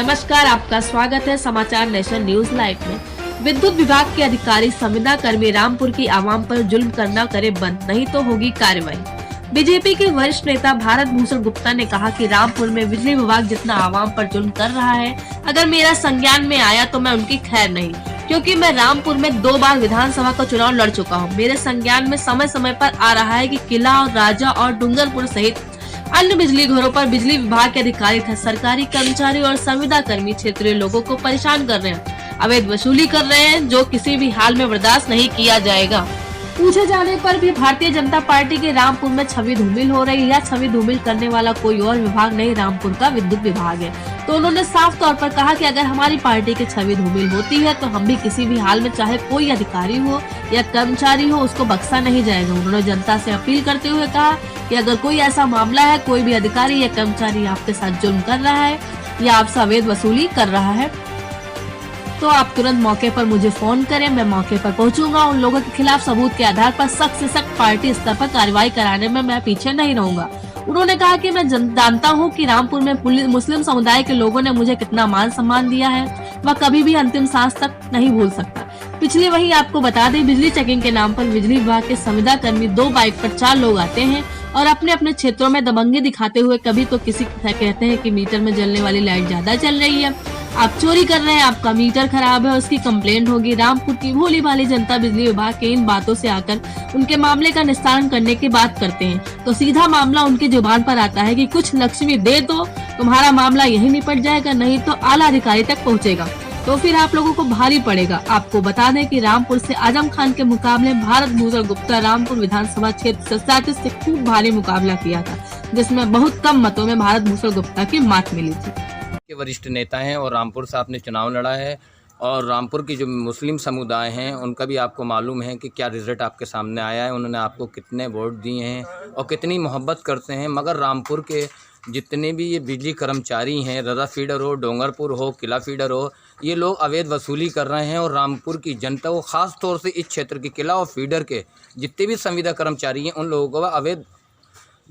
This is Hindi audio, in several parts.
नमस्कार, आपका स्वागत है समाचार नेशन न्यूज लाइव में। विद्युत विभाग के अधिकारी संविदा कर्मी रामपुर की आवाम पर जुल्म करना करे बंद, नहीं तो होगी कार्रवाई। बीजेपी के वरिष्ठ नेता भारत भूषण गुप्ता ने कहा कि रामपुर में बिजली विभाग जितना आवाम पर जुल्म कर रहा है, अगर मेरा संज्ञान में आया तो मैं उनकी खैर नहीं, क्योंकि मैं रामपुर में 2 बार विधानसभा का चुनाव लड़ चुका हूँ। मेरे संज्ञान में समय समय पर आ रहा है कि किला और राजा और डूंगरपुर सहित अन्य बिजली घरों पर बिजली विभाग के अधिकारी सरकारी कर्मचारी और संविदा कर्मी क्षेत्रीय लोगों को परेशान कर रहे हैं, अवैध वसूली कर रहे हैं, जो किसी भी हाल में बर्दाश्त नहीं किया जाएगा। पूछे जाने पर भी भारतीय जनता पार्टी के रामपुर में छवि धूमिल हो रही है। छवि धूमिल करने वाला कोई और विभाग नहीं, रामपुर का विद्युत विभाग है। तो उन्होंने साफ तौर पर कहा कि अगर हमारी पार्टी की छवि धूमिल होती है तो हम भी किसी भी हाल में, चाहे कोई अधिकारी हो या कर्मचारी हो, उसको बख्शा नहीं जाएगा। उन्होंने जनता से अपील करते हुए कहा कि अगर कोई ऐसा मामला है, कोई भी अधिकारी या कर्मचारी आपके साथ जुल्म कर रहा है या आपसे अवैध वसूली कर रहा है, तो आप तुरंत मौके पर मुझे फोन करें, मैं मौके पर पहुंचूंगा। उन लोगों के खिलाफ सबूत के आधार पर सख्त से सख्त पार्टी स्तर पर कार्रवाई कराने में मैं पीछे नहीं रहूंगा। उन्होंने कहा कि मैं जानता हूं कि रामपुर में मुस्लिम समुदाय के लोगों ने मुझे कितना मान सम्मान दिया है, वह कभी भी अंतिम सांस तक नहीं भूल सकता। पिछले वही आपको बता दें, बिजली चेकिंग के नाम पर बिजली विभाग के संविदा कर्मी 2 बाइक पर 4 लोग आते हैं और अपने अपने क्षेत्रों में दबंगी दिखाते हुए कभी तो किसी कहते हैं कि मीटर में जलने वाली लाइट ज्यादा चल रही है, आप चोरी कर रहे हैं, आपका मीटर खराब है, उसकी कंप्लेंट होगी। रामपुर की भोली भाली जनता बिजली विभाग के इन बातों से आकर उनके मामले का निस्तारण करने की बात करते हैं तो सीधा मामला उनकी जुबान पर आता है कि कुछ लक्ष्मी दे दो, तुम्हारा मामला यही निपट जाएगा, नहीं तो आला अधिकारी तक पहुँचेगा, तो फिर आप लोगों को भारी पड़ेगा। आपको बता दें कि रामपुर से आजम खान के मुकाबले भारत भूषण गुप्ता रामपुर विधानसभा क्षेत्र से खूब भारी मुकाबला किया था, जिसमें बहुत कम मतों में भारत भूषण गुप्ता की मात मिली थी। के वरिष्ठ नेता हैं और रामपुर से आपने चुनाव लड़ा है और रामपुर की जो मुस्लिम समुदाय हैं उनका भी आपको मालूम है कि क्या रिजल्ट आपके सामने आया है, उन्होंने आपको कितने वोट दिए हैं और कितनी मोहब्बत करते हैं। मगर रामपुर के जितने भी ये बिजली कर्मचारी हैं, रजा फीडर हो, डोंगरपुर हो, किला फीडर हो, ये लोग अवैध वसूली कर रहे हैं और रामपुर की जनता को ख़ास तौर से इस क्षेत्र के किला और फीडर के जितने भी संविदा कर्मचारी हैं उन लोगों को अवैध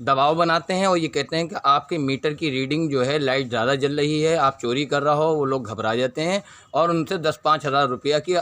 दबाव बनाते हैं और ये कहते हैं कि आपके मीटर की रीडिंग जो है, लाइट ज़्यादा जल रही है, आप चोरी कर रहा हो। वो लोग घबरा जाते हैं और उनसे 10-5 हज़ार रुपया की